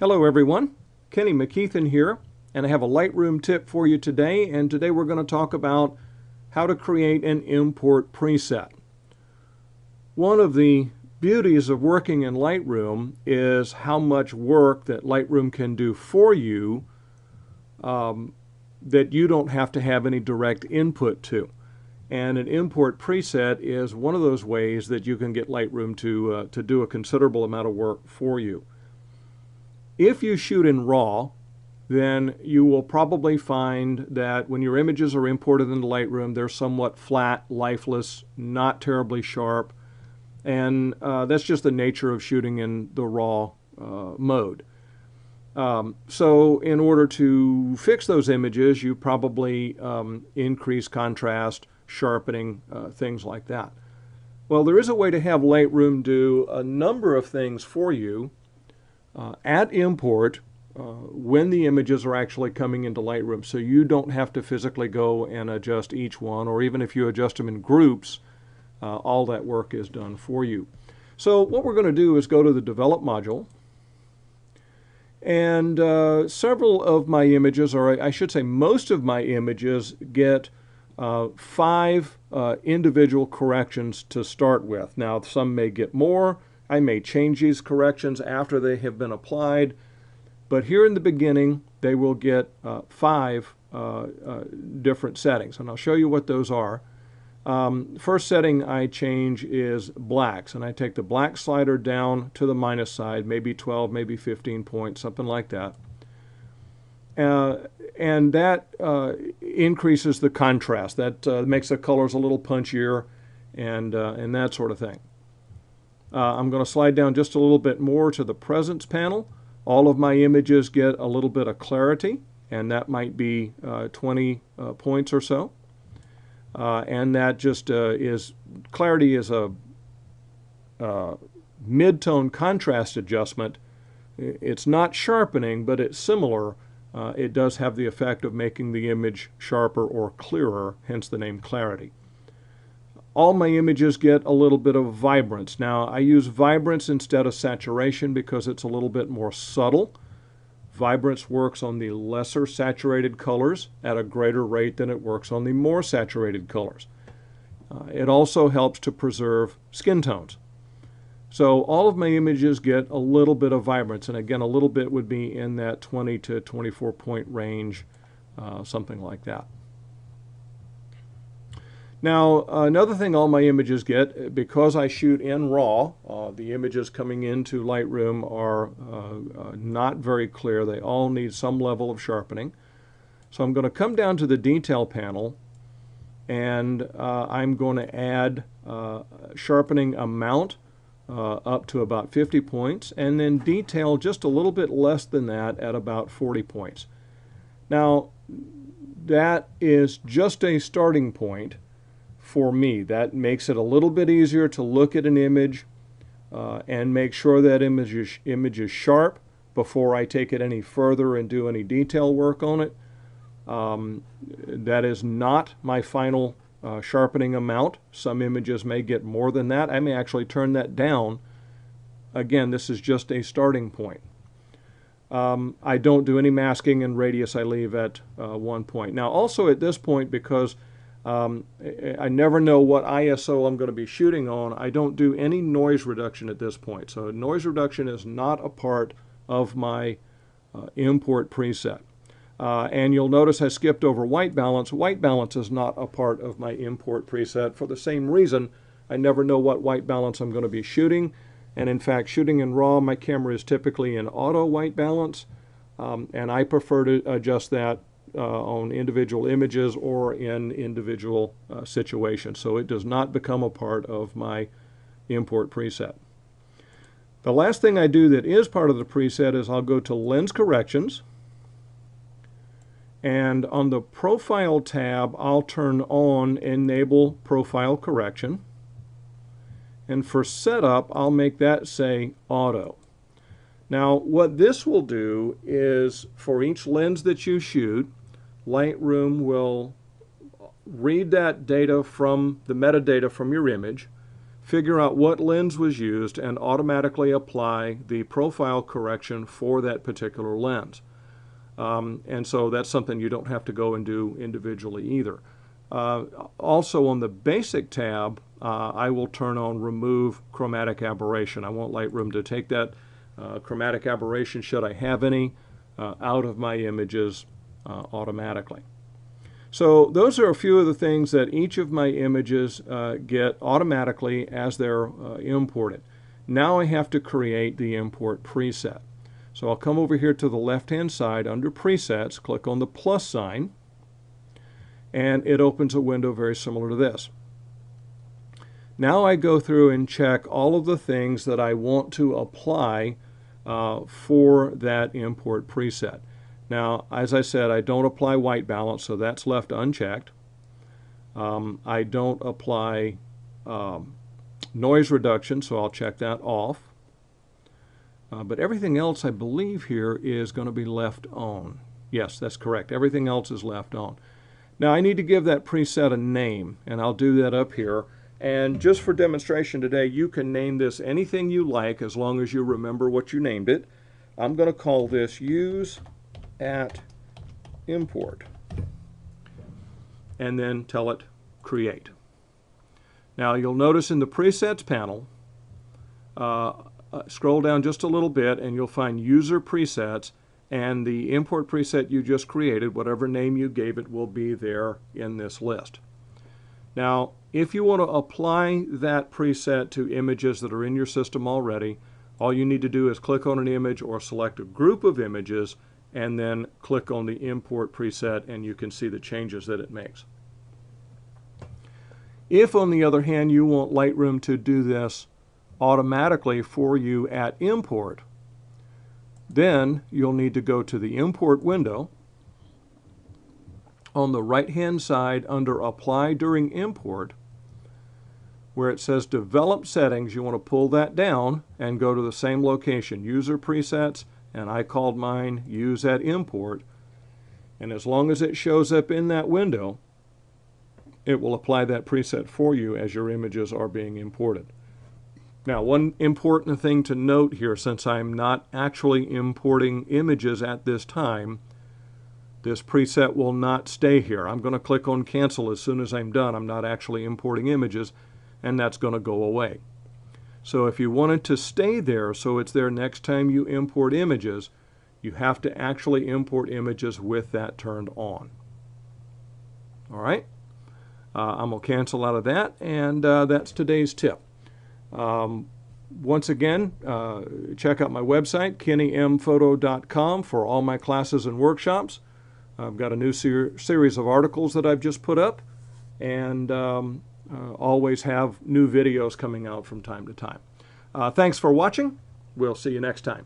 Hello everyone, Kenny McKeithen here, and I have a Lightroom tip for you today, and today we're going to talk about how to create an import preset. One of the beauties of working in Lightroom is how much work that Lightroom can do for you that you don't have to have any direct input to. And an import preset is one of those ways that you can get Lightroom to do a considerable amount of work for you. If you shoot in RAW, then you will probably find that when your images are imported into Lightroom, they're somewhat flat, lifeless, not terribly sharp, and that's just the nature of shooting in the RAW mode. So in order to fix those images, you probably increase contrast, sharpening, things like that. Well, there is a way to have Lightroom do a number of things for you at import when the images are actually coming into Lightroom, so you don't have to physically go and adjust each one, or even if you adjust them in groups, all that work is done for you. So what we're going to do is go to the Develop module, and several of my images, or I should say most of my images, get 5 individual corrections to start with. Now some may get more. I may change these corrections after they have been applied, but here in the beginning they will get 5 different settings, and I'll show you what those are. First setting I change is blacks, and I take the black slider down to the minus side, maybe 12, maybe 15 points, something like that. And that increases the contrast. That makes the colors a little punchier and that sort of thing. I'm going to slide down just a little bit more to the presence panel. All of my images get a little bit of clarity, and that might be 20 points or so. And that just clarity is a mid-tone contrast adjustment. It's not sharpening, but it's similar. It does have the effect of making the image sharper or clearer, hence the name clarity. All my images get a little bit of vibrance. Now, I use vibrance instead of saturation because it's a little bit more subtle. Vibrance works on the lesser saturated colors at a greater rate than it works on the more saturated colors. It also helps to preserve skin tones. So all of my images get a little bit of vibrance, and again, a little bit would be in that 20 to 24 point range, something like that. Now, another thing all my images get, because I shoot in RAW, the images coming into Lightroom are not very clear. They all need some level of sharpening. So I'm going to come down to the Detail panel, and I'm going to add sharpening amount up to about 50 points, and then detail just a little bit less than that at about 40 points. Now, that is just a starting point. For me, that makes it a little bit easier to look at an image and make sure that image is sharp before I take it any further and do any detail work on it. That is not my final sharpening amount. Some images may get more than that. I may actually turn that down. Again, this is just a starting point. I don't do any masking, and radius I leave at 1 point. Now also at this point, because I never know what ISO I'm going to be shooting on, I don't do any noise reduction at this point. So noise reduction is not a part of my import preset. And you'll notice I skipped over white balance. White balance is not a part of my import preset for the same reason. I never know what white balance I'm going to be shooting. And in fact, shooting in RAW, my camera is typically in auto white balance. And I prefer to adjust that on individual images or in individual situations. So it does not become a part of my import preset. The last thing I do that is part of the preset is I'll go to Lens Corrections, and on the Profile tab I'll turn on Enable Profile Correction, and for Setup I'll make that say Auto. Now what this will do is, for each lens that you shoot, Lightroom will read that data from the metadata from your image, figure out what lens was used, and automatically apply the profile correction for that particular lens. And so that's something you don't have to go and do individually either. Also on the Basic tab, I will turn on Remove Chromatic Aberration. I want Lightroom to take that chromatic aberration, should I have any, out of my images automatically. So those are a few of the things that each of my images get automatically as they're imported. Now I have to create the import preset. So I'll come over here to the left-hand side under Presets, click on the plus sign, and it opens a window very similar to this. Now I go through and check all of the things that I want to apply for that import preset. Now, as I said, I don't apply white balance, so that's left unchecked. I don't apply noise reduction, so I'll check that off. But everything else, I believe here, is going to be left on. Yes, that's correct. Everything else is left on. Now, I need to give that preset a name, and I'll do that up here. And just for demonstration today, you can name this anything you like as long as you remember what you named it. I'm going to call this Use at Import, and then tell it Create. Now, you'll notice in the Presets panel, scroll down just a little bit and you'll find User Presets, and the import preset you just created, whatever name you gave it, will be there in this list. Now, if you want to apply that preset to images that are in your system already, all you need to do is click on an image or select a group of images and then click on the import preset, and you can see the changes that it makes. If, on the other hand, you want Lightroom to do this automatically for you at import, then you'll need to go to the import window. On the right-hand side under Apply During Import, where it says Develop Settings, you want to pull that down and go to the same location, User Presets, and I called mine Use at Import. And as long as it shows up in that window, it will apply that preset for you as your images are being imported. Now, one important thing to note here, since I'm not actually importing images at this time, this preset will not stay here. I'm going to click on Cancel as soon as I'm done. I'm not actually importing images, and that's going to go away. So if you want it to stay there so it's there next time you import images, you have to actually import images with that turned on. All right? I'm going to cancel out of that, and that's today's tip. Once again, check out my website, kennymphoto.com, for all my classes and workshops. I've got a new series of articles that I've just put up, and always have new videos coming out from time to time. Thanks for watching. We'll see you next time.